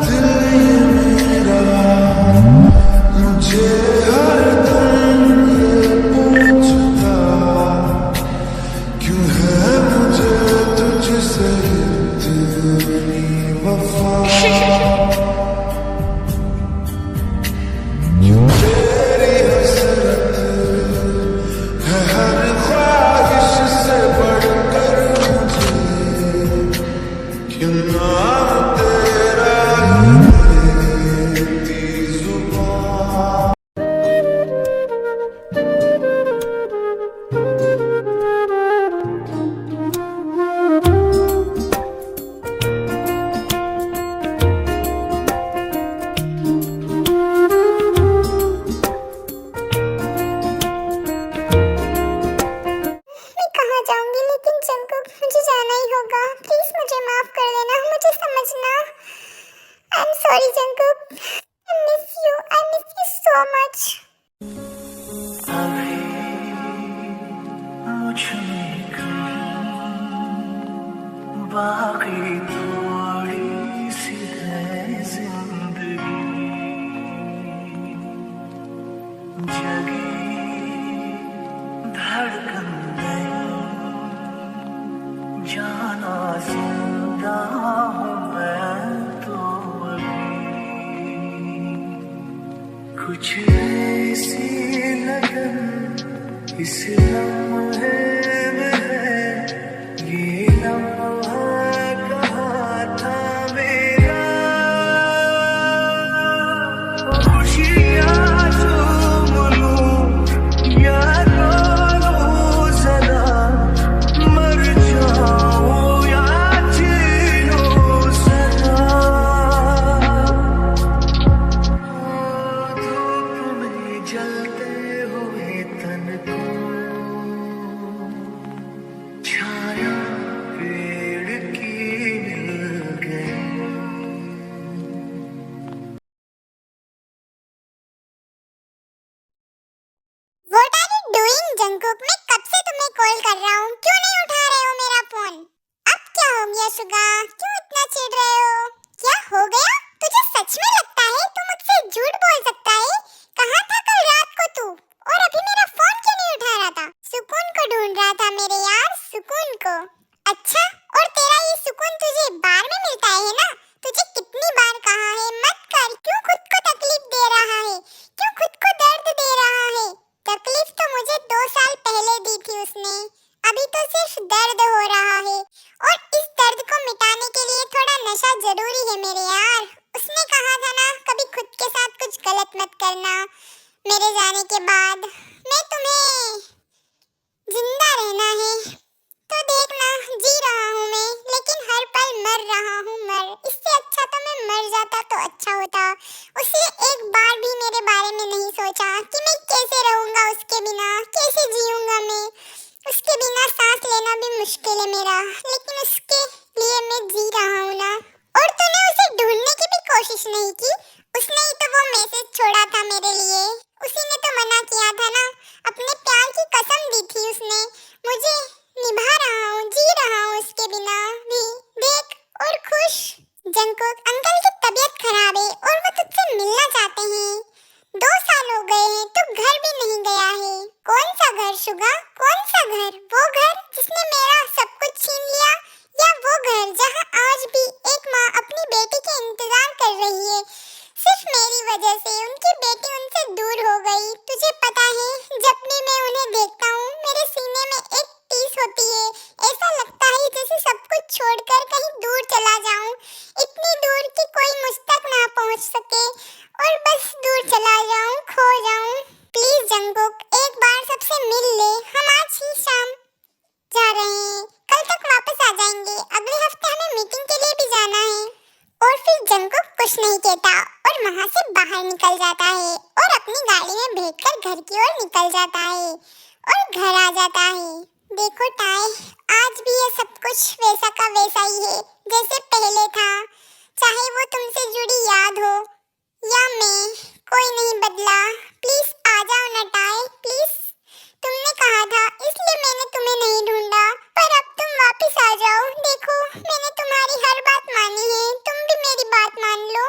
दिल ये मेरा मुझे हर दम ये पूछता क्यों है मुझे तुझसे इतनी वफा, क्यों तेरी हसरत है हर ख्वाहिश से बढ़कर मुझे, क्यों नाम तेरा ही लेती जुबान। कहाँ जाऊंगी लेकिन जंकुक मुझे जाना ही होगा। प्लीज मुझे माफ कर देना, मुझे समझना। I am sorry Jungkook, I miss you so much. अभी मुझ में कहीं बाकी थोड़ी सी है जिंदगी, जगी धड़कन नहीं, जाना जिंदा हूँ मैं तो अभी, कुछ ऐसी लगन इस लम्हे में है, ये लम्हा कहाँ था मेरा, खुशियाँ झूम लूं या रो लूं जरा, मर जाऊं या जी लूं सदा, धूप में जलते हुए तन को छाया पेड़ की मिल गई। What are you doing Jungkook? मैं कब से तुम्हें कॉल कर रहा हूँ, क्यों नहीं उठा रहे हो मेरा फोन? अब क्या हो गया शुगा, क्यों इतना चिढ़ रहे हो? क्या हो गया? तुझे सच में लगता है तू मुझसे झूठ बोल सकता है? कहाँ था कल रात को तू? और अभी मेरा फोन क्यों नहीं उठा रहा था? सुकून को ढूंढ रहा था मेरे यार, सुकून को। अच्छा, और तेरा ये सुकून तुझे बार में मिलता है ना? तुझे कितनी बार कहा है मत कर, क्यों खुद को तकलीफ दे रहा है? क्यों खुद को दर्द दे रहा है? तकलीफ तो मुझे 2 साल पहले दी थी उसने, अभी तो सिर्फ दर्द हो रहा है। और इस दर्द को मिटाने के लिए थोड़ा नशा जरूरी है मेरे यार। उसने कहा था ना कभी खुद के साथ कुछ गलत मत करना मेरे जाने के बाद। मैं तुम्हें जिंदा रहना है तो देखना, जी रहा हूँ मैं, लेकिन हर पल मर रहा हूँ मर। इससे अच्छा तो मैं मर जाता तो अच्छा होता। उसने एक बार भी मेरे बारे में नहीं सोचा कि मैं कैसे रहूंगा उसके बिना, कैसे जीऊंगा मैं। उसके बिना सांस लेना भी मुश्किल है मेरा, लेकिन उसके लिए मैं जी रहा हूँ ना। और तूने उसे ढूंढने की भी कोशिश नहीं की? उसने ही तो वो मैसेज छोड़ा था मेरे लिए, उसी ने तो मना किया था ना। अपने प्यार की कसम दी थी उसने मुझे, निभा रहा हूँ, जी रहा हूँ उसके बिना भी, देख। और खुश। जंकुक, अंकल की तबीयत खराब है और वो तुझसे मिलना चाहते हैं। 2 साल हो गए हैं, तू घर भी नहीं गया है। कौन सा घर शुगा, कौन सा घर? वो घर जिसने मेरा सब कुछ छीन लिया, या वो घर जहाँ आज भी एक माँ अपनी बेटी के इंतजार कर रही है? सिर्फ मेरी वजह से उनकी बेटी उनसे दूर हो गई। तुझे पता है, जब भी मैं उन्हें देखता हूँ मेरे सीने में एक टीस होती है। ऐसा लगता है जैसे सब कुछ छोड़कर कहीं दूर चला जाऊं, इतनी दूर कि कोई मुझ तक ना पहुंच सके, और बस दूर चला जाऊं, खो जाऊं। प्लीज जंकुक, एक बार सबसे मिल ले। हम आज ही शाम जा रहे हैं, कल तक वापस आ जाएंगे। अगले हफ्ते हमें मीटिंग के लिए भी जाना है। और फिर जंकुक कुछ नहीं कहता और वहाँ से बाहर निकल जाता है और अपनी गाड़ी में बैठकर घर की ओर निकल जाता है और घर आ जाता है। देखो टाई, आज भी ये सब कुछ वैसा का वैसा ही है जैसे पहले था। चाहे वो तुमसे जुड़ी याद हो या मैं, कोई नहीं बदला। प्लीज आ जाओ ना टाई, प्लीज। तुमने कहा था इसलिए मैंने तुम्हें नहीं ढूंढा, पर अब तुम वापस आ जाओ। देखो मैंने तुम्हारी हर बात मानी है, तुम भी मेरी बात मान लो।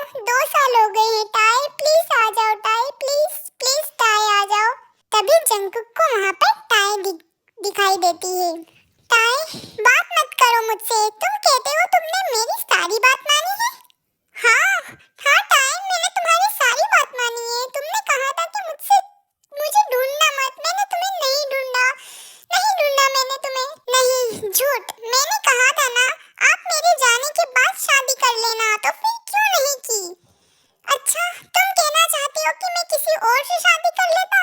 देती है। ताई, बात मत करो मुझसे। तुम कहते हो तुमने मेरी सारी बात मानी है। हाँ हाँ ताई, मैंने तुम्हारी सारी बात मानी है। तुमने कहा था कि मुझे ढूंढना मत। मैंने तुम्हें नहीं ढूंढा मैंने तुम्हें। नहीं, झूठ। मैंने कहा था ना, आप मेरे जाने के बाद शादी कर लेना, तो फिर क्यों नहीं की? अच्छा, तुम कहना चाहते हो कि मैं किसी और से शादी कर लेता?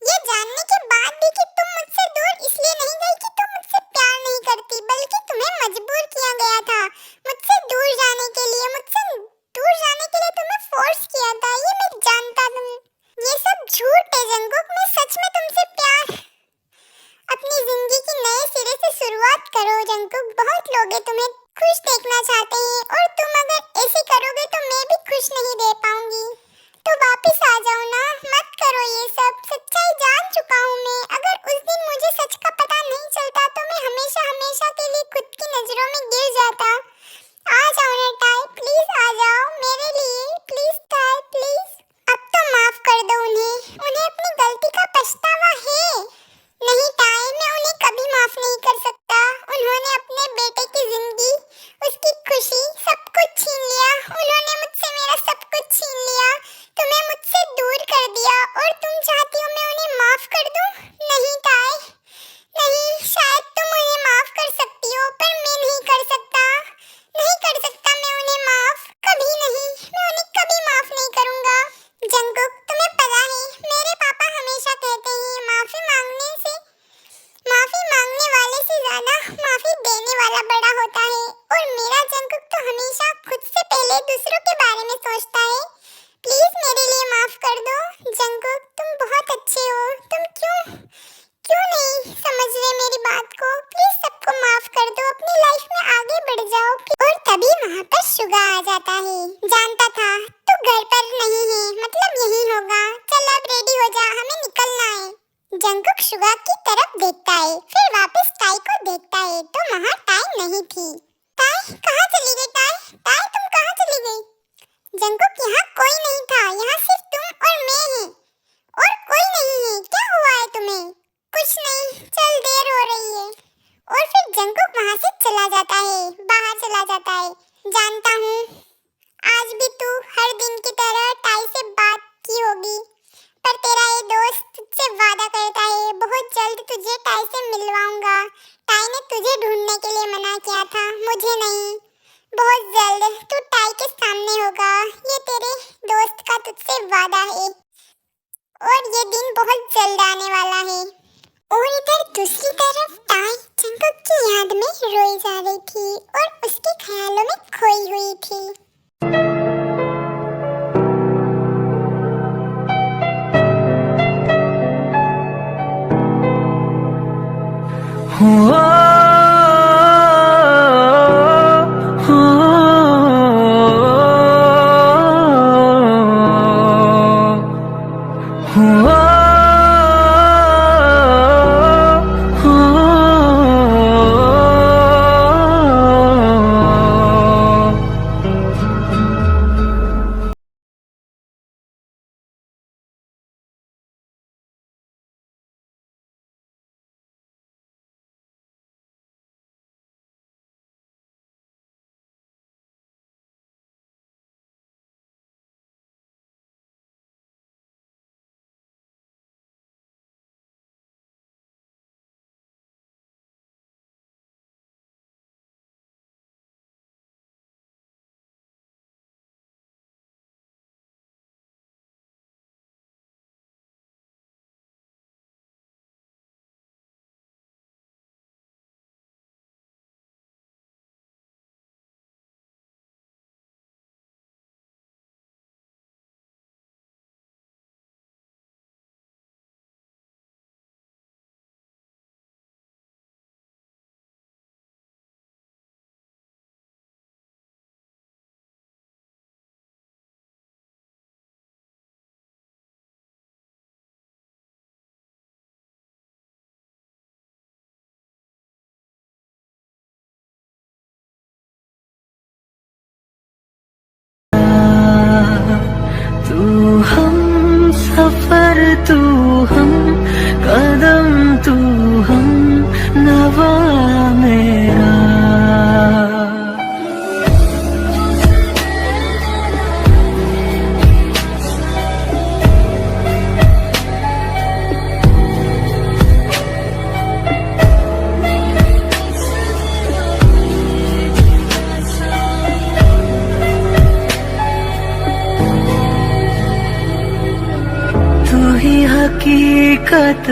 ये जानने के बाद भी कि तुम मुझसे दूर इसलिए नहीं गई कि तुम मुझसे प्यार नहीं करती, बल्कि तुम्हें मजबूर किया गया था मुझसे दूर जाने के लिए। तुम्हें फोर्स किया था, ये मैं जानता। तुम ये सब झूठ है जंगकुक। मैं सच में तुमसे प्यार। अपनी जिंदगी की नए सिरे से शुरुआत करो जंगकुक। बहुत लोग तुम्हें खुश देखना चाहते हैं, और तुम अगर ऐसे करोगे तो मैं भी खुश नहीं रह पाऊंगी। तो वापस आ जाओ ना, मत करो ये सब। सच्चाई जान चुका हूँ मैं। अगर उस दिन मुझे सच का पता नहीं चलता तो मैं हमेशा हमेशा के लिए खुद की नजरों में गिर जाता। आ जाओ ना ताई, प्लीज आ जाओ मेरे लिए। प्लीज ताई, प्लीज। अब तो माफ कर दो उन्हें अपनी गलती का पछतावा है। नहीं ताई, मैं उन्हें कभी माफ नहीं कर सकता। उन्होंने अपने बेटे की जिंदगी, उसकी खुशी, सब कुछ छीन लिया। उन्होंने मुझसे मेरा सब कुछ छीन लिया। तुम्हें मुझसे दूर कर दिया, और तुम चाहती हो मैं उन्हें माफ कर दूं? नहीं ताई, नहीं। शायद तुम उन्हें माफ कर सकती हो, पर मैं नहीं कर सकता। नहीं कर सकता मैं उन्हें माफ। कभी नहीं। मैं उन्हें कभी माफ नहीं करूंगा। जंगकुक, तुम्हें पता है मेरे पापा हमेशा कहते हैं माफी मांगने वाले से ज्यादा माफी देने वाला बड़ा होता है। और मेरा जंगकुक तो हमेशा खुद से पहले दूसरों के बारे में सोचता है। प्लीज मेरे लिए माफ कर दो जंगकुक। तुम बहुत अच्छे हो। तुम क्यों नहीं समझ रहे मेरी बात को? प्लीज सबको माफ कर दो, अपनी लाइफ में आगे बढ़ जाओ। और तभी वहाँ पर शुगा आ जाता है। जानता था तू घर पर नहीं है, मतलब यही होगा। चल अब रेडी हो जा, हमें निकलना है। जंगकुक शुगा की तरफ देखता है, फिर वापस टाई को देखता है, तो वहाँ टाई नहीं थी। टाई कहाँ चली गई? टाई तुम कहाँ चली गई? जंगकुक, यहाँ कोई नहीं था। यहाँ सिर्फ तुम और मैं हैं, और कोई नहीं है। क्या हुआ है तुम्हें? कुछ नहीं, चल देर हो रही है। और फिर जंगकुक वहाँ से चला जाता है, बाहर चला जाता है। जानता हूँ आज भी तू हर दिन की तरह टाई से बात की होगी, पर तेरा ये दोस्त तुझसे वादा करता है बहुत जल्द तुझे टाई से मिलवाऊंगा। टाई ने तुझे ढूंढने के लिए मना किया था, मुझे नहीं। बहुत जल्द तू टाई के सामने होगा, ये तेरे दोस्त का तुझसे वादा है। और ये दिन बहुत जल्द आने वाला है। और इधर दूसरी तरफ टाई जंगकुक की याद में रोई जा रही थी, और उसके ख्यालों में खोई हुई थी। सफर तू हम कदम तू हम हकीकत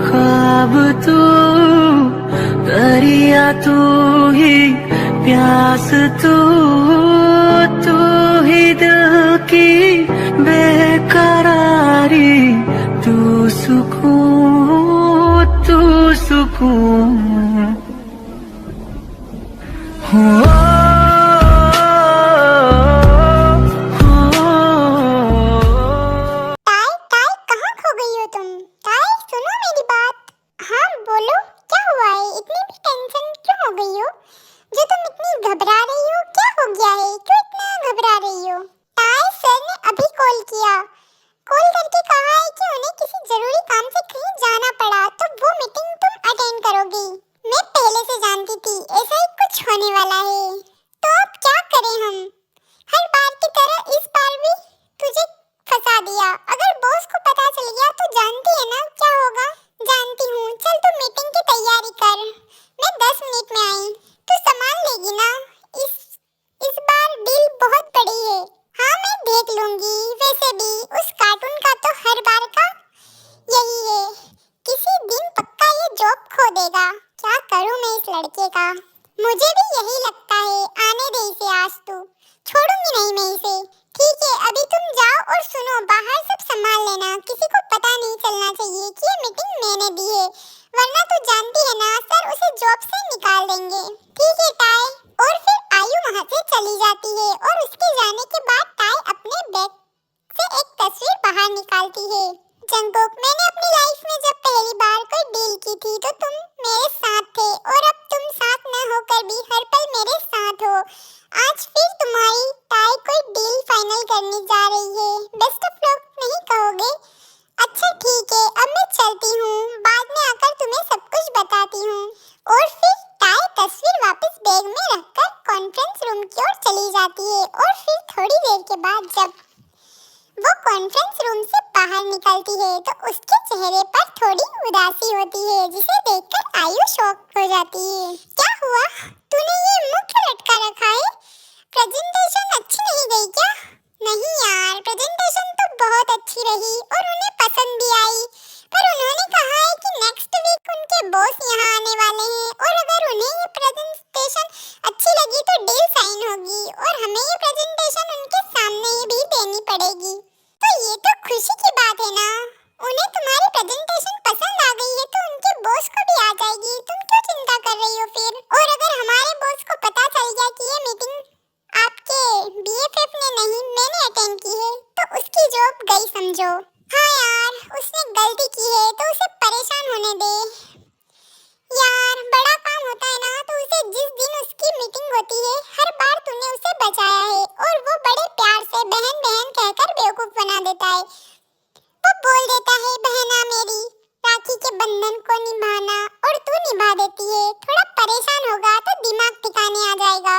ख्वाब तू, दरिया तू ही प्यास तू, तू ही दिल की बेकरारी, तू सुकून, तू सुकून हो। टाय टाय कहाँ खो गई हो तुम? टाय सुनो मेरी बात। हाँ बोलो, क्या हुआ है? इतनी भी टेंशन क्यों हो गई हो? जो तुम इतनी घबरा रही हो, क्या हो गया है? क्यों इतना घबरा रही हो? टाय सर ने अभी कॉल किया, कॉल करके कहा है कि उन्हें किसी जरूरी काम से कहीं जाना पड़ा, तो वो मीटिंग तुम अटेंड करोगी। मैं पहले से जानती थी ऐसा ही कुछ होने वाला है, तो अब क्या करें हम? हर बार की तरह इस बार भी तुझे फंसा दिया। अगर बॉस को पता चल गया तो जानती है ना क्या होगा? जानती हूँ। चल तू मीटिंग की तैयारी कर, मैं 10 मिनट में आई। तू संभाल लेगी ना? इस बार डील बहुत बड़ी है। हाँ मैं देख लूंगी। वैसे भी उस कार्टून का तो हर बार का यही है, किसी दिन पक्का ये जॉब खो देगा। क्या करूँ मैं इस लड़के का? मुझे भी यही लगता है। आने दे इसे, आज तू छोड़ूंगी नहीं मैं इसे। ठीक है अभी तुम जाओ और सुनो, बाहर सब संभाल लेना, किसी को पता नहीं चलना चाहिए कि ये मीटिंग मैंने दी है, वरना तू जानती है ना सर उसे जॉब से निकाल देंगे। ठीक है टाय। और फिर आयु वहाँ से चली जाती है और उसके जाने के बाद टाय अपने बैग से एक तस्वीर बाहर निकालती है। जंगकुक, मैंने अपनी लाइफ में जब पहली बार कोई डील की थी तो तुम मेरे साथ थे, और अब तुम साथ न होकर भी हर पल मेरे साथ हो। आज फिर तुम्हारी टाय कोई डील फाइनल करने जा रही है। बेस्ट ऑफ लक नहीं कहोगे? अच्छा ठीक है, अब मैं चलती हूँ, बाद में आकर तुम्हें सब कुछ बताती हूँ। और फिर टाय तस्वीर वापस बैग में रखकर कॉन्फ्रेंस रूम की ओर चली जाती है। और फिर थोड़ी देर के बाद जब वो कॉन्फ्रेंस रूम से बाहर निकलती है तो उसके चेहरे पर थोड़ी उदासी होती है, जिसे देखकर आयु शॉक हो जाती है। क्या हुआ? तूने ये मुंह क्यों लटका रखा है? प्रेजेंटेशन अच्छी नहीं गई क्या? नहीं यार, प्रेजेंटेशन तो बहुत अच्छी रही और उन्हें पसंद भी आई, पर उन्होंने कहा है कि नेक्स्ट वीक उनके बॉस यहाँ आने वाले हैं, और अगर उन्हें ये प्रेजेंटेशन अच्छी लगी तो डील साइन होगी और हमें ये प्रेजेंटेशन उनके सामने भी देनी पड़ेगी। तो ये तो खुशी की बात है ना? उन्हें तुम्हारी प्रेजेंटेशन पसंद आ गई है तो उनके बॉस को भी आ जाएगी। तुम क्यों चिंता कर रही हो फिर? और अगर हमारे बॉस को पता चल गया कि ये मीटिंग आपके बीएफएफ ने नहीं मैंने अटेंड की है तो उसकी जॉब गई समझो। हाँ यार, उसने गलती की है तो उसे परेशान होने दे। यार बड़ा काम होता है ना, तो उसे जिस दिन उसकी मीटिंग होती है हर बार तूने उसे बचाया है और वो बड़े प्यार से बहन बहन कहकर बेवकूफ बना देता है। वो बोल देता है बहना मेरी राखी के बंधन को निभाना, और तू निभा देती है। थोड़ा परेशान होगा तो दिमाग ठिकाने आ जाएगा।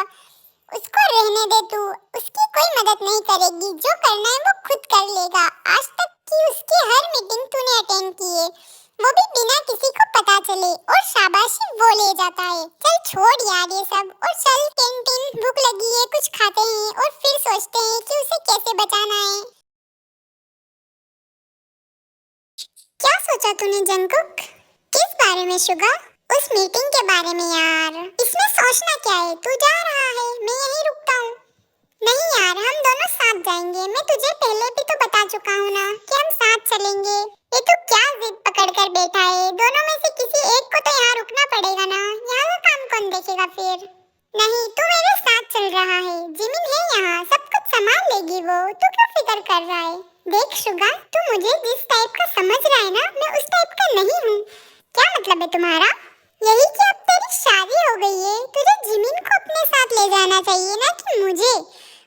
उसको रहने दे, तू उसकी कोई मदद नहीं करेगी, जो करना है वो खुद कर लेगा। आज तक की उसकी हर मीटिंग तूने अटेंड की है, वो भी बिना किसी को पता चले, और शाबाशी वो ले जाता है। चल छोड़ यार ये सब और चल कैंटीन, भूख लगी है, कुछ खाते हैं और फिर सोचते हैं कि उसे कैसे बचाना है। क्या सोचा तूने जंगकुक? किस बारे में शुगा? उस मीटिंग के बारे में यार। इसमें सोचना क्या है, तू जा रहा है, मैं यहीं रुकता हूँ। नहीं यार, हम दोनों साथ जाएंगे। मैं तुझे पहले भी तो बता चुका हूँ ना कि हम साथ चलेंगे। ये तू क्या जिद पकड़ कर बैठा है? दोनों में से किसी एक को तो यहाँ रुकना पड़ेगा ना, यहाँ का काम कौन देखेगा फिर? नहीं, तू मेरे साथ चल रहा है, जिमिन है यहाँ, सब कुछ संभाल लेगी वो, तू क्यों फिक्र कर रहा है? देख शुगा, तू मुझे जिस टाइप का समझ रहा है ना, मैं उस टाइप का नहीं हूँ। क्या मतलब है तुम्हारा? यही कि अब तेरी शादी हो गई है, तुझे जिमिन को अपने साथ ले जाना चाहिए ना कि मुझे?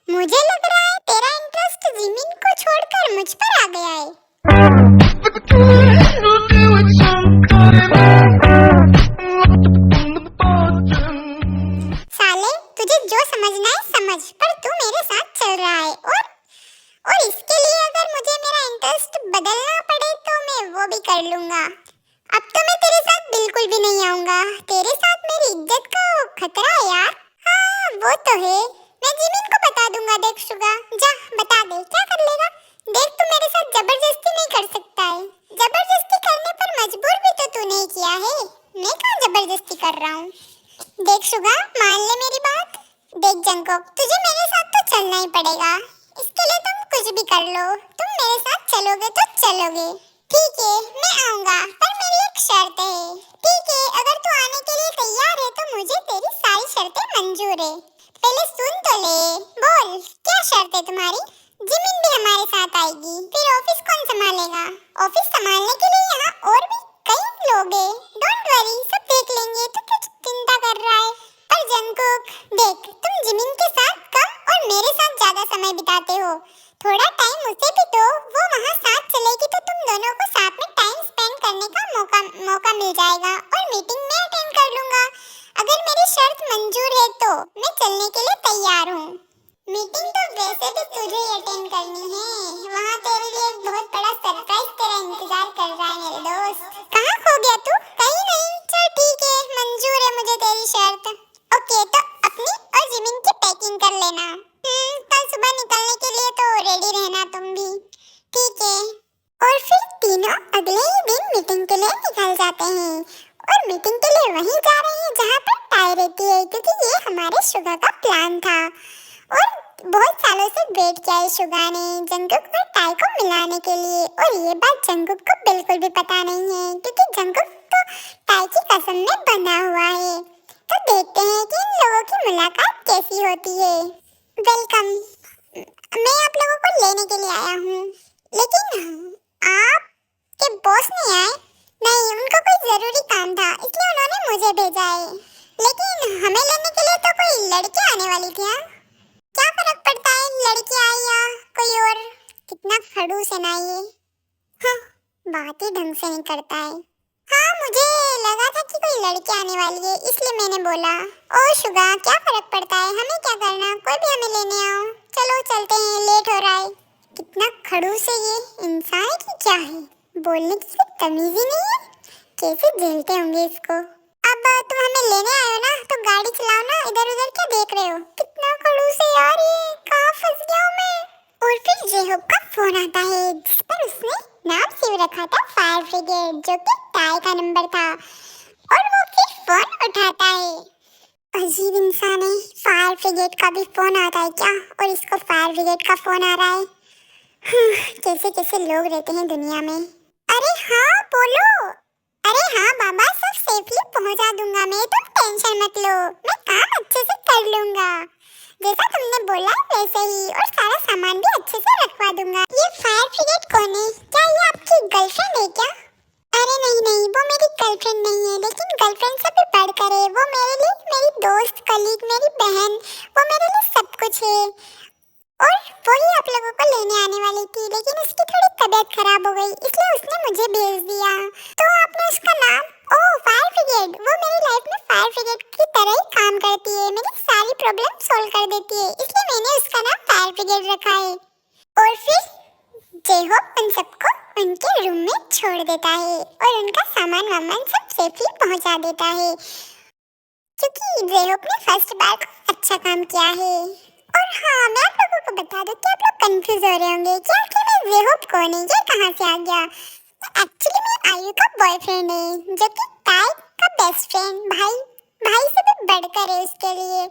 मुझे लग रहा है तेरा इंटरेस्ट जिमिन को छोड़कर मुझ पर आ गया है। साले, तुझे जो समझना है समझ, पर तू मेरे साथ चल रहा है, और इसके लिए अगर मुझे मेरा इंटरेस्ट बदलना पड़े तो मैं वो भी कर लूंगा। अब तो मैं तेरे साथ बिल्कुल भी नहीं आऊंगा, तेरे साथ मेरी इज्जत का खतरा है यार। हाँ वो तो है, मैं जिमिन को बता दूंगा। देख शुगा, जा बता दे, क्या कर लेगा? देख तू मेरे साथ जबरदस्ती नहीं कर सकता है, जबरदस्ती करने उसके लिए तुम कुछ भी कर लो, तुम मेरे साथ चलोगे तो चलोगे। ठीक है, मैं आऊंगा, पर मेरी एक शर्त है। ठीक है, अगर तू आने के लिए तैयार है तो मुझे तेरी सारी शर्तें मंजूर है। पहले सुन तो ले, बोल क्या शर्त है तुम्हारी? जिमिन भी हमारे साथ आएगी, फिर ऑफिस कौन संभालेगा? ऑफिस संभालने के लिए यहाँ और भी कई लोग हैं। डोंट वरी, सब देख लेंगे, तू क्यों चिंता कर रहा है? पर जंगकुक, देख तुम जिमिन के साथ कम और मेरे साथ ज्यादा समय बिताते हो, थोड़ा टाइम उसे भी दो, वो वहाँ साथ चलेगी तो तुम दोनों को साथ में टाइम स्पेंड करने का मौका मिल जाएगा और मीटिंग में अटेंड कर लूंगा। अगर मेरी शर्त मंजूर है तो मैं चलने के लिए तैयार हूँ। मीटिंग तो वैसे भी तुझे ही अटेंड करनी है, वहाँ तेरे लिए एक बहुत बड़ा सरप्राइज तेरा इंतजार कर रहा है मेरे दोस्त। कहाँ खो गया तू? कहीं नहीं, चल ठीक है, मंजूर है मुझे तेरी शर्त। ओके, तो अपनी और जिमिन की पैकिंग कर लेना। कल सुबह निकलने के लिए तो रेडी रहना तुम भी, ठीक है? और फिर तीनों अगले ही दिन मीटिंग के लिए निकल जाते हैं और मीटिंग के लिए वहीं जा रहे हैं जहाँ पर टाई रहती है, क्योंकि ये हमारे शुगा का प्लान था और बहुत सालों से वेट किया है शुगा ने जंगकुक और टाई को मिलाने के लिए। और ये बात जंगकुक को बिल्कुल भी पता नहीं है, क्योंकि जंगकुक तो टाई की कसम में बंधा हुआ है। तो देखते हैं कि इन लोगों की मुलाकात कैसी होती है। वेलकम, मैं आप लोगों को लेने के लिए आया हूँ, लेकिन आपके बॉस नहीं आए? नहीं, उनको कोई जरूरी काम था इसलिए उन्होंने मुझे भेजा है, लेकिन हमें लेने के लिए तो कोई लड़की आने वाली थी। क्या फर्क पड़ता है लड़की आई या कोई और? कितना खड़ूस है ना ये। हाँ, बात ही ढंग से नहीं करता है। हाँ, मुझे लगा था कि कोई लड़की आने वाली है, इसलिए मैंने बोला। ओ शुगा, क्या फर्क पड़ता है, हमें क्या करना, कोई भी हमें लेने आओ। चलो चलते हैं, लेट हो रहा है। कितना खड़ूस है ये इंसान है कि क्या है, बोलने की कोई तमीज ही नहीं है। कैसे झेलते होंगे इसको। अब तुम हमें लेने आए हो ना, तो गाड़ी चलाओ ना, इधर उधर क्या देख रहे हो? कितना खड़ूस है यार ये, कहाँ फंस गया हूँ मैं। और फिर जेहोब का फोन आता है जिस पर उसने नाम सेव रखा था फायर ब्रिगेड, जो कि टाई का नंबर था, और वो फिर फोन उठाता है। अजीब इंसान है, फायर ब्रिगेड का भी फोन आता है क्या, और इसको फायर ब्रिगेड का फोन आ रहा है। कैसे कैसे लोग रहते हैं दुनिया में। अरे हाँ बोलो। अरे हाँ बाबा, सब सेफली पहुंचा दूंगा मैं, तुम टेंशन मत लो, मैं काम अच्छे से कर लूंगा, जैसा तुमने बोला वैसे ही, और सारा सामान भी अच्छे से रखवा दूंगा। ये फायर ब्रिगेड कौन है? क्या ये आपकी गर्लफ्रेंड है क्या? अरे नहीं नहीं, वो मेरी गर्लफ्रेंड नहीं है, लेकिन गर्लफ्रेंड से भी बढ़कर है, वो मेरे लिए मेरी दोस्त, कलीग, मेरी बहन, वो मेरे लिए सब कुछ है। और वही आप लोगों को लेने आने वाली थी, लेकिन उसकी थोड़ी तबीयत खराब हो गई, इसलिए उसने मुझे भेज दिया। तो आपने उसका नाम? ओह, फायर ब्रिगेड, वो मेरी लाइफ में फायर ब्रिगेड की तरह ही काम करती है, मेरी सारी प्रॉब्लम सॉल्व कर देती है, इसलिए मैंने उसका नाम फायर ब्रिगेड रखा है। और फिर जेहोब उन सबको उनके रूम में छोड़ देता है और उनका सामान वामान सब सेफली पहुंचा देता है, क्योंकि जेहोब ने फर्स्ट बार को अच्छा काम किया है। और हाँ, मैं आप लोगों को बता दूं कि आप लोग कंफ्यूज हो रहे होंगे कि आखिर में जेहोब कौन है, ये कहाँ से आ गया। तो एक्चुअली मैं आयु का बॉयफ्रेंड है, जो कि टाई का बेस्ट फ्रेंड, भाई से भी बढ़कर है उसके लिए,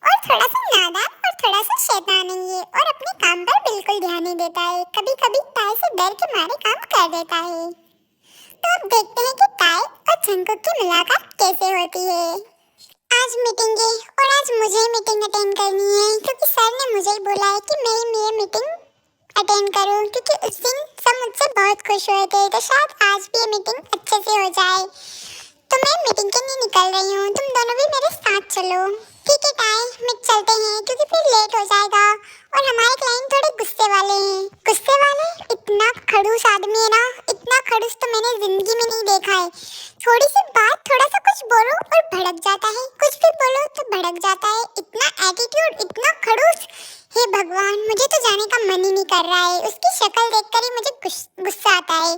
और थोड़ा सा नादान और थोड़ा सा शैतान है ये, और अपने काम पर बिल्कुल ध्यान नहीं देता है, कभी कभी टाई से डर के मारे काम कर देता है। तो अब देखते हैं कि टाई और जंगकुक की मुलाकात कैसे होती है। आज मीटिंग है और आज मुझे ही मीटिंग अटेंड करनी है, क्योंकि सर ने मुझे ही बोला है कि मैं ही ये मीटिंग अटेंड करूं, क्योंकि उस दिन सब मुझसे बहुत खुश हुए थे, तो शायद आज भी ये मीटिंग अच्छे से हो जाए। तो मैं मीटिंग के लिए निकल रही हूँ, तुम दोनों भी मेरे साथ चलो। ठीक है टाई, मिट चलते हैं, क्योंकि फिर लेट हो जाएगा, और हमारे क्लाइंट थोड़े गुस्से वाले हैं। गुस्से वाले? इतना खड़ूस आदमी है ना, इतना खड़ूस तो मैंने जिंदगी में नहीं देखा है। थोड़ी सी बात, थोड़ा सा कुछ बोलो और भड़क जाता है, कुछ भी बोलो तो भड़क जाता है, इतना एटीट्यूड, इतना खड़ूस। हे भगवान, मुझे तो जाने का मन ही नहीं कर रहा है, उसकी शक्ल देखकर ही मुझे गुस्सा आता है।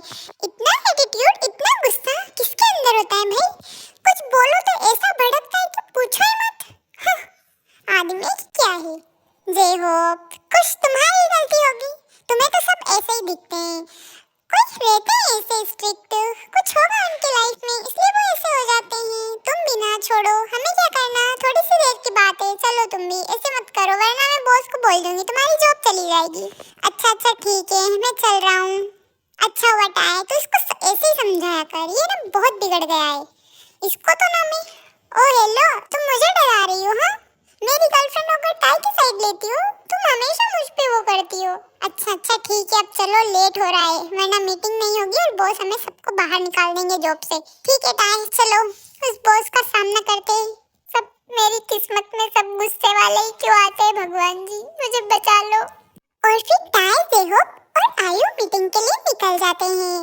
इतना एटीट्यूड, इतना गुस्सा किसके अंदर होता है भाई? कुछ बोलो तो ऐसा भड़कता है कि पूछो ही मत। आदमी क्या है? जेहोब, कुछ तुम्हारी गलती होगी, तुम्हें तो सब ऐसे ही दिखते हैं, कुछ रहते हैं ऐसे स्ट्रिक्ट, कुछ होगा उनकी लाइफ में, इसलिए वो ऐसे हो जाते हैं। तुम भी ना छोड़ो, हमें क्या करना, थोड़ी सी देर की बात बात है, चलो तुम भी। ऐसे मत करो वरना मैं बॉस को बोल दूंगी, तुम्हारी जॉब चली जाएगी। अच्छा अच्छा ठीक है, मैं चल रहा हूँ। अच्छा हुआ टाय, तो इसको ऐसे ही समझाया कर, ये ना बहुत बिगड़ गया है। इसको तो ना मैं। ओ हेलो, तुम मुझे डरा रही हो? हाँ, मेरी गर्लफ्रेंड होकर टाई की साइड लेती हो? तुम हमेशा मुझ पे वो करती हो। अच्छा अच्छा ठीक है, अब चलो, लेट हो रहा है, वरना मीटिंग नहीं होगी और बॉस हमें सबको बाहर निकाल देंगे जॉब से। ठीक है टाई, चलो उस बॉस का सामना करते हैं। सब मेरी किस्मत में सब गुस्से वाले ही क्यों आते हैं, भगवान जी मुझे बचा लो। और फिर टाई, देखो और आयु मीटिंग के लिए निकल जाते हैं।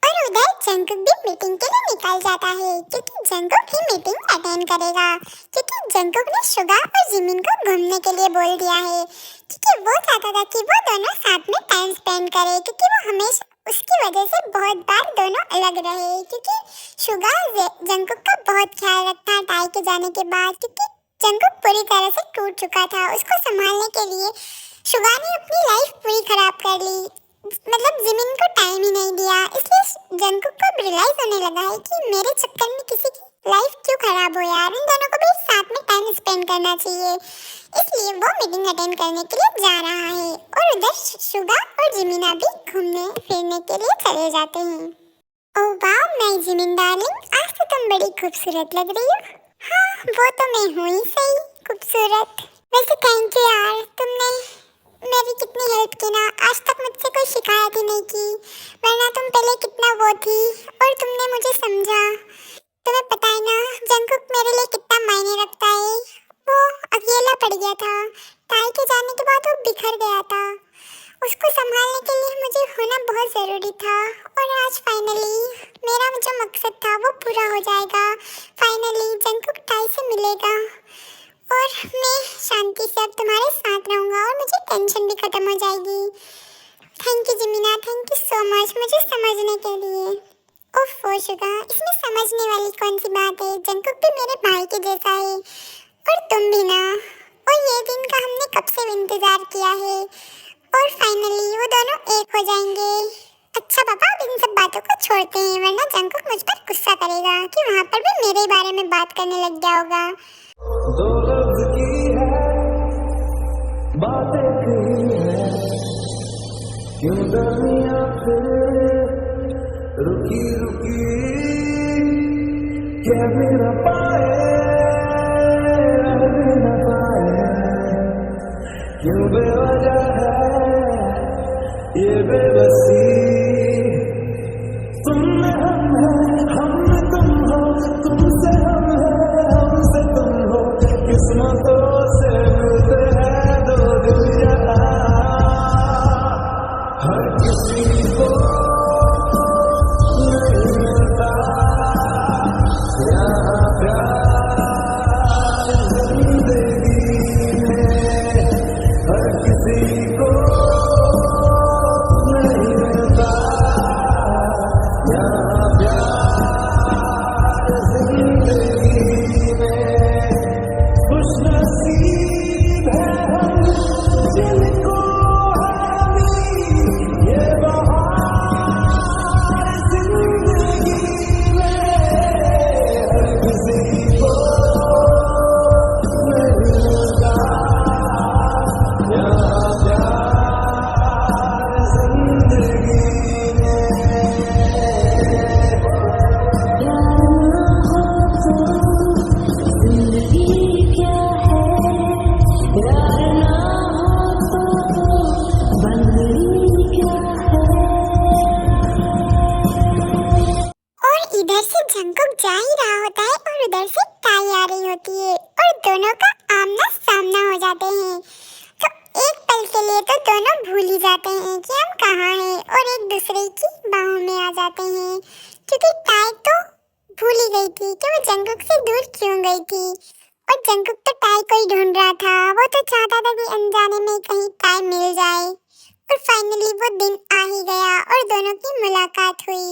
और उधर जंकुक भी मीटिंग के लिए निकल जाता है, क्योंकि जंकुक ही मीटिंग अटेंड करेगा। क्योंकि जंकुक ने सुगा और जिमिन को घूमने के लिए बोल दिया है, क्योंकि वो चाहता था कि वो दोनों साथ में टाइम स्पेंड करें, क्योंकि वो हमेशा उसकी वजह से बहुत बार दोनों अलग रहे। क्योंकि सुगा जंकुक का बहुत ख्याल रखता टाई के जाने के बाद, क्योंकि जंकुक पूरी तरह से टूट चुका था। उसको संभालने के लिए सुगा ने अपनी लाइफ पूरी खराब कर ली, मतलब जिमिन को टाइम ही नहीं दिया। इसलिए जंकुक को रियलाइज होने लगा है कि मेरे चक्कर में किसी की लाइफ क्यों खराब हो यार, इन दोनों को भी साथ में टाइम स्पेंड करना चाहिए। इसलिए वो मीटिंग अटेंड करने के लिए जा रहा है और उधर सुगा और जिमिना भी घूमने फिरने के लिए चले जाते हैं। ओह वाह माय जिमिन डार्लिंग, आज तो तुम बड़ी खूबसूरत लग रही हो। हाँ वो तो मैं हूँ ही सही खूबसूरत। वैसे थैंक यू यार, तुमने मेरी कितनी हेल्प की ना, आज तक मुझसे कोई शिकायत ही नहीं की, वरना तुम पहले कितना वो थी और तुमने मुझे समझा। तुम्हें पता है ना जंकुक मेरे लिए कितना मायने रखता है। वो अकेला पड़ गया था, टाई के जाने के बाद वो बिखर गया था। उसको संभालने के लिए मुझे होना बहुत ज़रूरी था और आज फाइनली मेरा जो मकसद था वो पूरा हो जाएगा। फाइनली जंकुक टाई से मिलेगा और मैं शांति से अब तुम्हारे साथ रहूँगा और मुझे टेंशन भी खत्म हो जाएगी। थैंक यू जिमिना, थैंक यू सो मच मुझे समझने के लिए। ओफ शुगा, इसमें समझने वाली कौन सी बात है, जंकुक भी मेरे भाई के जैसा है और तुम भी ना। और ये दिन का हमने कब से इंतज़ार किया है और फाइनली वो दोनों एक हो जाएंगे। अच्छा पापा, अब इन सब बातों को छोड़ते हैं, वरना जंकुक मुझ पर गुस्सा करेगा कि वहाँ पर भी मेरे बारे में बात करने लग गया होगा। दो लफ्ज की है बातें कही है, क्यों दुनिया फिर रुकी रुकी कह भी न पाए, रह भी न पाए, क्यों बेवजह है ये बेबसी। तुम में हम है, हम में तुम हो, तुमसे हम है, हमसे तुम हो, किस्मतों से मिलते हैं दो दिल यहाँ, हर किसी को नहीं मिलता यहाँ प्यार जिंदगी में, हर किसी को नहीं मिलता यहाँ प्यार जिंदगी में। खुशनसीब है हम जिनको हमी ये बहार जिंदगी में, हर किसी को नहीं मिलता यहाँ प्यार जिंदगी इधर से जंकुक जा ही रहा होता है और उधर से टाई आ रही होती है और दोनों का आमना सामना हो जाते हैं। तो एक पल के लिए तो दोनों भूल ही जाते हैं कि हम कहाँ हैं और एक दूसरे की बाहों में आ जाते हैं, क्योंकि टाई तो भूल ही गई थी कि वो जंकुक से दूर क्यों गई थी। और जंकुक तो टाई को ही ढूंढ रहा था, वो तो चाहता था कि अनजाने में कहीं टाई मिल जाए। और फाइनली वो दिन आ ही गया और दोनों की मुलाकात हुई।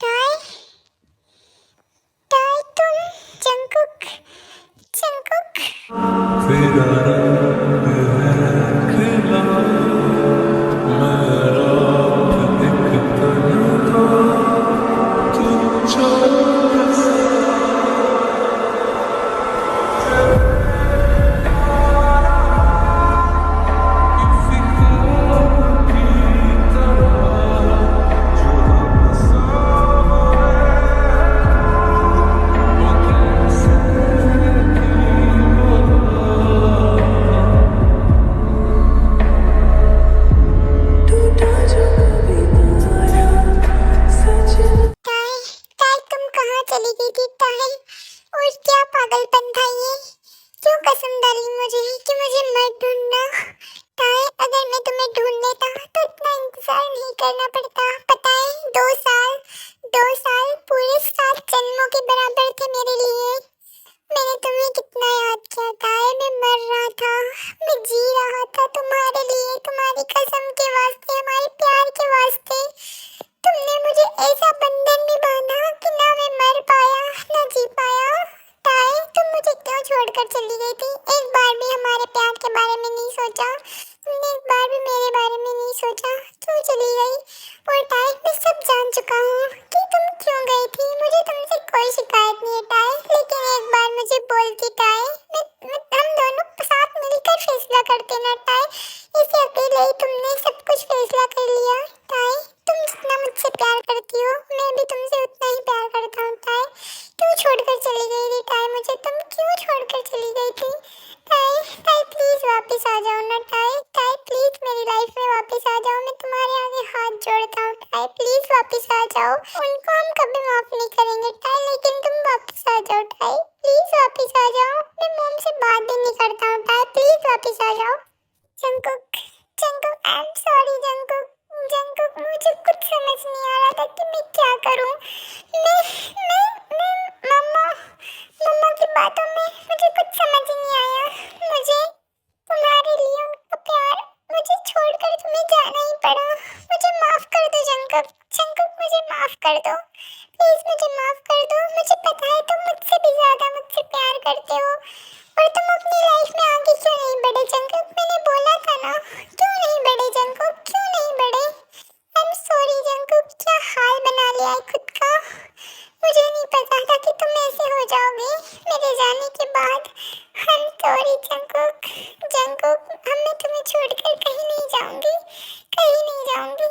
टाई, टाई तुम, जंकुक, जंकुक। फिर खिला मेरा एक तन्हा तू छोड़ सा, जी रहा था तुम्हारे लिए, तुम्हारी कसम के वास्ते, हमारे प्यार के वास्ते। तुमने मुझे ऐसा बंधन में बांधा कि ना मैं मर पाया ना जी पाया। ताए, तुम मुझे क्यों छोड़कर चली गई थी? एक बार भी हमारे प्यार के बारे में नहीं सोचा, तुमने एक बार भी मेरे बारे में नहीं सोचा, क्यों चली गई? और ताए, मैं सब जान चुका हूँ कि तुम क्यों गई थी। मुझे तुमसे कोई शिकायत नहीं है ताए, लेकिन एक बार मुझे बोलती ताए, हम दोनों साथ मिलकर फैसला करते ना ताए। इसे अकेले ही तुमने सब कुछ फैसला कर लिया ताए। तुम जितना मुझसे प्यार करती हो, मैं भी तुमसे उतना ही प्यार करता हूँ ताए। क्यों छोड़कर चली गई थी ताए मुझे? तुम क्यों छोड़कर चली गई थी ताए? ताए प्लीज वापस आ जाओ ना ताए। ताए प्लीज मेरी लाइफ में वापस आ जाओ, मैं तुम्हारे आगे हाथ जोड़ता हूँ ताए, प्लीज वापस आ जाओ। उनको हम कभी माफ नहीं करेंगे ताए, लेकिन तुम वापस आ जाओ ताए, प्लीज वापस आ जाओ। मैं मॉम से बात भी नहीं करता हूँ ताए, प्लीज वापस आ जाओ। Jungkook, Jungkook, I am sorry Jungkook. Jungkook, मुझे कुछ समझ नहीं आ रहा था कि मैं क्या करूं। मैं मम्मा की बातों में मुझे कुछ समझ ही नहीं आया। मुझे तुम्हारे लिए उनका प्यार, मुझे छोड़कर तुम्हें जाना ही पड़ा। मुझे माफ कर दो जंकुक। जंकुक, मुझे माफ कर दो, प्लीज मुझे माफ कर दो। मुझे पता है तुम मुझसे भी ज्यादा मुझसे प्यार करते हो, और तुम अपनी लाइफ में आगे क्यों नहीं बढ़े जंकुक? मैंने बोला था ना, क्यों नहीं बढ़े जंकुक, क्यों नहीं बढ़े? I am sorry Jungkook. क्या हाल बना लिया है खुद का। मुझे नहीं पता था कि तुम ऐसे हो जाओगे मेरे जाने के बाद। I am sorry Jungkook. Jungkook, मैं तुम्हें छोड़कर कहीं नहीं जाऊंगी, कहीं नहीं जाऊंगी।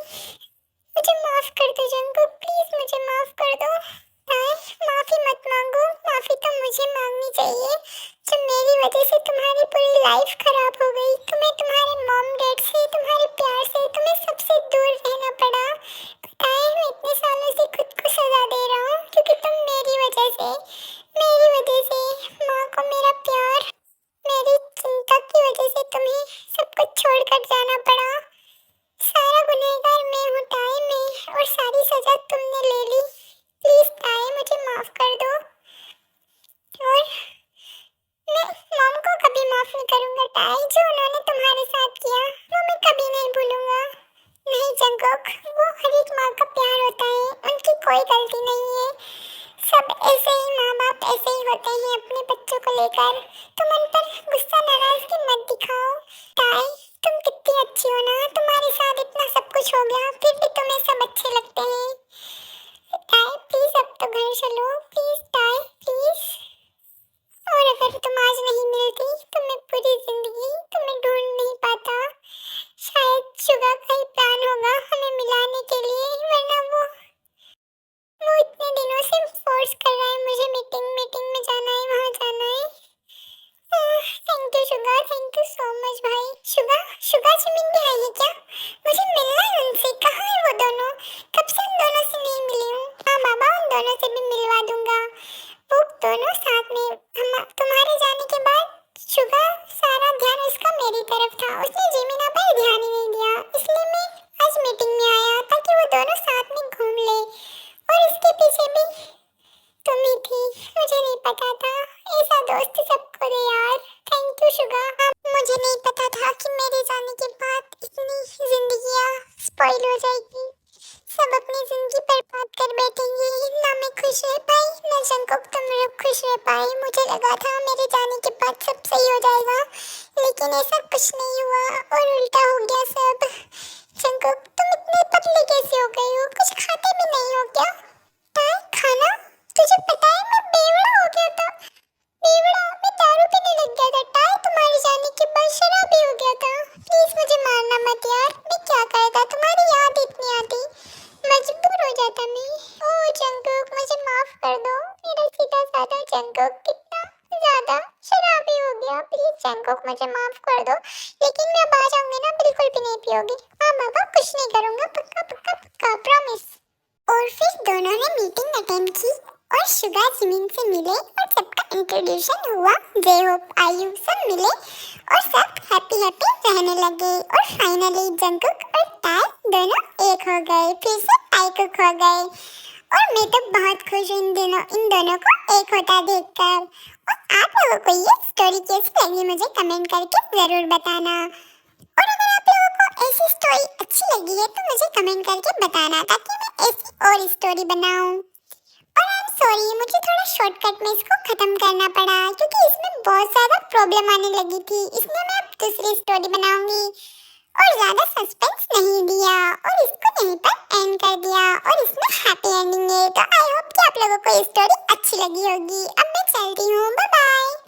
मुझे माफ कर दो जंकुक, प्लीज मुझे माफ कर दो। माफी मत मांगो, माफी तो मुझे मांगनी चाहिए। जब मेरी वजह से तुम्हारी पूरी लाइफ खराब हो गई, तुम्हें तुम्हारे मॉम डैड से, तुम्हारे प्यार से, तुम्हें सबसे दूर रहना पड़ा। पता है मैं इतने सालों से खुद को सजा दे रहा हूँ, क्योंकि तुम मेरी वजह से माँ को मेरा प्यार, मेरी चिंता की वजह से तुम्हें सब कुछ छोड़कर जाना पड़ा। सारा गुनहगार मैं हूँ ताए, मैं, और सारी सजा तुमने ले ली। प्लीज ताए मुझे माफ कर दो, और मैं मॉम को कभी माफ नहीं करूंगा ताए। जो उन्होंने तुम्हारे साथ किया वो मैं कभी नहीं भूलूंगा। नहीं जंकुक, वो हर एक माँ का प्यार होता है, उनकी कोई गलती नहीं है। सब ऐसे ही माँ बाप ऐसे ही होते हैं अपने बच्चों को लेकर। तुम उन पर गुस्सा नाराजगी मत दिखाओ ताए। तुम कितनी अच्छी हो ना, तुम्हारे साथ इतना सब कुछ हो गया फिर भी तुम्हें सब अच्छे लगते हैं ताए। प्लीज अब तो घर चलो, प्लीज ताए, प्लीज। और अगर तुम आज नहीं मिलती तो मैं पूरी जिंदगी तुम्हें ढूंढ नहीं पाता। शायद शुगा का ही प्लान होगा हमें मिलाने के लिए, वरना वो इतने दिनों से फोर्स कर रहा है मुझे, मीटिंग में जाना है, वहाँ जाना है। Thank you Suga, thank you so much भाई। शुगा जिमिन भी आई है क्या? मुझे मिलना है उनसे। कहाँ है वो दोनों? कब से उन दोनों से नहीं मिली हूँ। हाँ बाबा, उन दोनों से भी मिलवा दूंगा। वो दोनों साथ में, तुम्हारे जाने के बाद शुगा सारा ध्यान उसका मेरी तरफ था, उसने जिमिना पर ध्यान ही नहीं दिया। इसलिए मैं आज मीटिंग में आया ताकि वो दोनों साथ में घूम ले, और इसके पीछे भी तुम ही थी। मुझे नहीं पता था, ऐसा दोस्त सबको दे यार। Thank you Suga. मुझे नहीं पता था कि मेरे जाने के बाद इतनी जिंदगियाँ स्पॉइल हो जाएगी, सब अपनी जिंदगी बर्बाद कर बैठेंगे। ना मैं खुश रह पाई, ना जंकुक तुम लोग खुश रह पाए। मुझे लगा था मेरे जाने के बाद सब सही हो जाएगा, लेकिन ऐसा कुछ नहीं हुआ और उल्टा हो गया सब। जंकुक, तुम इतने पतले कैसे हो गए हो? कुछ खाते भी नहीं हो क्या? खाना? तुझे पता है मैं बेवड़ा हो गया था। बेवड़ा? मैं दारू पीने लग गया था टाई, तुम्हारे जाने के बाद शराबी हो गया था। प्लीज मुझे मारना मत यार, मैं क्या करता, तुम्हारी याद इतनी आती, मजबूर हो जाता मैं। ओ जंकुक, मुझे माफ कर दो, मेरा सीधा साधा जंकुक कितना ज्यादा शराबी हो गया। प्लीज जंकुक मुझे माफ कर दो, लेकिन मैं अब आ जाऊंगी ना, बिल्कुल भी नहीं पियोगी। हाँ बाबा, कुछ नहीं करूंगा, पक्का पक्का पक्का, प्रॉमिस। और फिर दोनों ने मीटिंग अटेंड की और शुगा जिमिन से मिले और सबका इंट्रोड्यूशन हुआ। जय होप आयु सब मिले और सब हैप्पी रहने लगे। और फाइनली जंकुक और टाई दोनों एक हो गए, फिर से टाई कुक हो गए। और मैं तो बहुत खुश हूँ इन दोनों को एक होता देखकर। और आप लोगों को ये स्टोरी कैसी लगी मुझे कमेंट करके जरूर बताना। और अगर आप लोगों को ऐसी स्टोरी अच्छी लगी है तो मुझे कमेंट करके बताना ताकि मैं ऐसी और स्टोरी बनाऊं। और आई एम सॉरी, मुझे थोड़ा शॉर्टकट में इसको खत्म करना पड़ा क्योंकि इसमें बहुत ज्यादा प्रॉब्लम आने लगी थी, इसलिए मैं अब दूसरी स्टोरी बनाऊंगी और ज्यादा सस्पेंस नहीं दिया और इसको यहीं पर एंड कर दिया और इसमें हैप्पी एंडिंग है। तो आई होप कि आप लोगों को ये स्टोरी अच्छी लगी होगी। अब मैं चलती हूँ, बाय बाय।